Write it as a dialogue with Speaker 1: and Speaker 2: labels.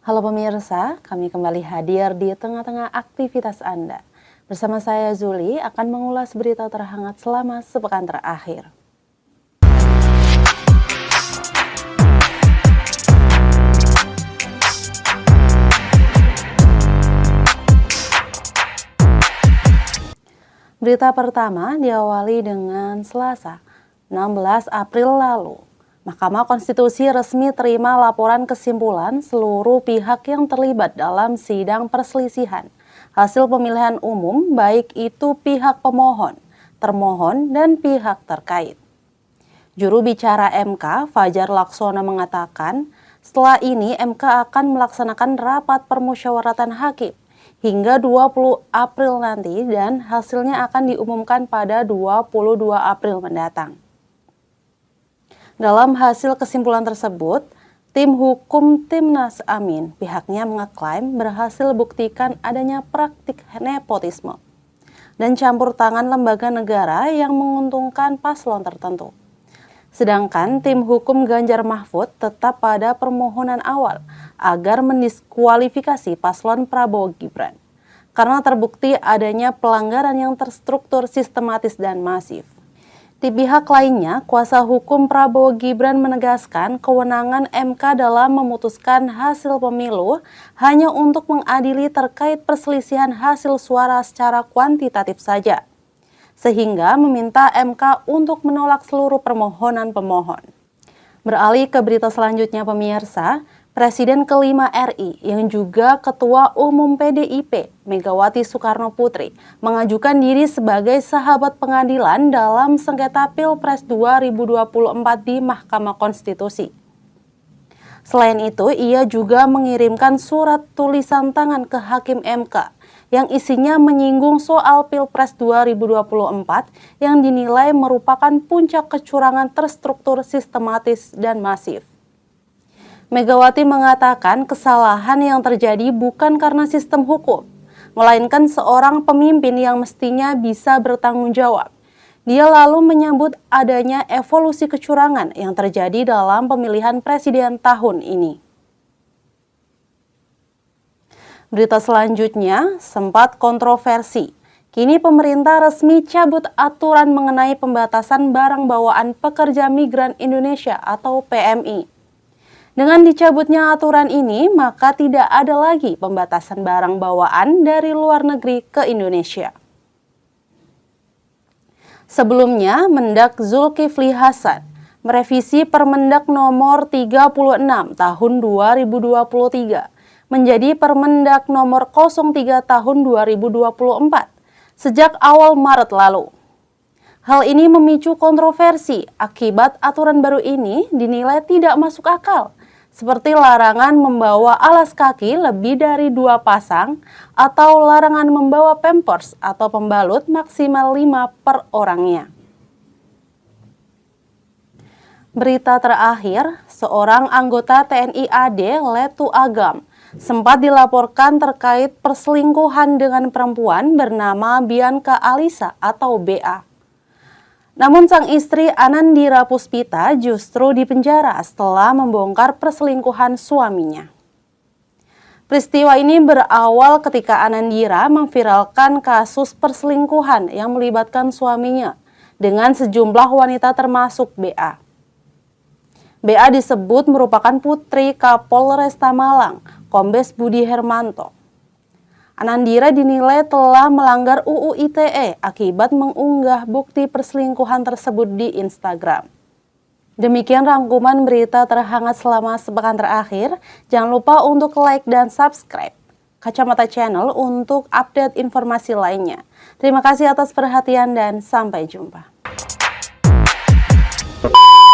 Speaker 1: Halo pemirsa, kami kembali hadir di tengah-tengah aktivitas Anda. Bersama saya Zuli akan mengulas berita terhangat selama sepekan terakhir. Berita pertama diawali dengan Selasa, 16 April lalu. Mahkamah Konstitusi resmi terima laporan kesimpulan seluruh pihak yang terlibat dalam sidang perselisihan hasil pemilihan umum, baik itu pihak pemohon, termohon, dan pihak terkait. Juru bicara MK, Fajar Laksono mengatakan, setelah ini MK akan melaksanakan rapat permusyawaratan hakim hingga 20 April nanti dan hasilnya akan diumumkan pada 22 April mendatang. Dalam hasil kesimpulan tersebut, tim hukum Timnas Amin pihaknya mengeklaim berhasil buktikan adanya praktik nepotisme dan campur tangan lembaga negara yang menguntungkan paslon tertentu. Sedangkan tim hukum Ganjar Mahfud tetap pada permohonan awal agar mendiskualifikasi paslon Prabowo Gibran karena terbukti adanya pelanggaran yang terstruktur, sistematis, dan masif. Di pihak lainnya, kuasa hukum Prabowo Gibran menegaskan kewenangan MK dalam memutuskan hasil pemilu hanya untuk mengadili terkait perselisihan hasil suara secara kuantitatif saja, sehingga meminta MK untuk menolak seluruh permohonan pemohon. Beralih ke berita selanjutnya pemirsa, Presiden kelima RI yang juga Ketua Umum PDIP, Megawati Soekarno Putri, mengajukan diri sebagai sahabat pengadilan dalam sengketa Pilpres 2024 di Mahkamah Konstitusi. Selain itu, ia juga mengirimkan surat tulisan tangan ke Hakim MK yang isinya menyinggung soal Pilpres 2024 yang dinilai merupakan puncak kecurangan terstruktur, sistematis, dan masif. Megawati mengatakan kesalahan yang terjadi bukan karena sistem hukum, melainkan seorang pemimpin yang mestinya bisa bertanggung jawab. Dia lalu menyambut adanya evolusi kecurangan yang terjadi dalam pemilihan presiden tahun ini. Berita selanjutnya sempat kontroversi. Kini pemerintah resmi cabut aturan mengenai pembatasan barang bawaan pekerja migran Indonesia atau PMI. Dengan dicabutnya aturan ini, maka tidak ada lagi pembatasan barang bawaan dari luar negeri ke Indonesia. Sebelumnya, Mendak Zulkifli Hasan merevisi Permendak nomor 36 tahun 2023 menjadi Permendak nomor 03 tahun 2024 sejak awal Maret lalu. Hal ini memicu kontroversi akibat aturan baru ini dinilai tidak masuk akal, seperti larangan membawa alas kaki lebih dari 2 pasang atau larangan membawa pampers atau pembalut maksimal 5 per orangnya. Berita terakhir, seorang anggota TNI AD, Letu Agam, sempat dilaporkan terkait perselingkuhan dengan perempuan bernama Bianca Alisa atau BA. Namun sang istri Anandira Puspita justru dipenjara setelah membongkar perselingkuhan suaminya. Peristiwa ini berawal ketika Anandira memviralkan kasus perselingkuhan yang melibatkan suaminya dengan sejumlah wanita termasuk BA. BA disebut merupakan putri Kapolresta Malang, Kombes Budi Hermanto. Anandira dinilai telah melanggar UU ITE akibat mengunggah bukti perselingkuhan tersebut di Instagram. Demikian rangkuman berita terhangat selama sepekan terakhir. Jangan lupa untuk like dan subscribe Kacamata Channel untuk update informasi lainnya. Terima kasih atas perhatian dan sampai jumpa.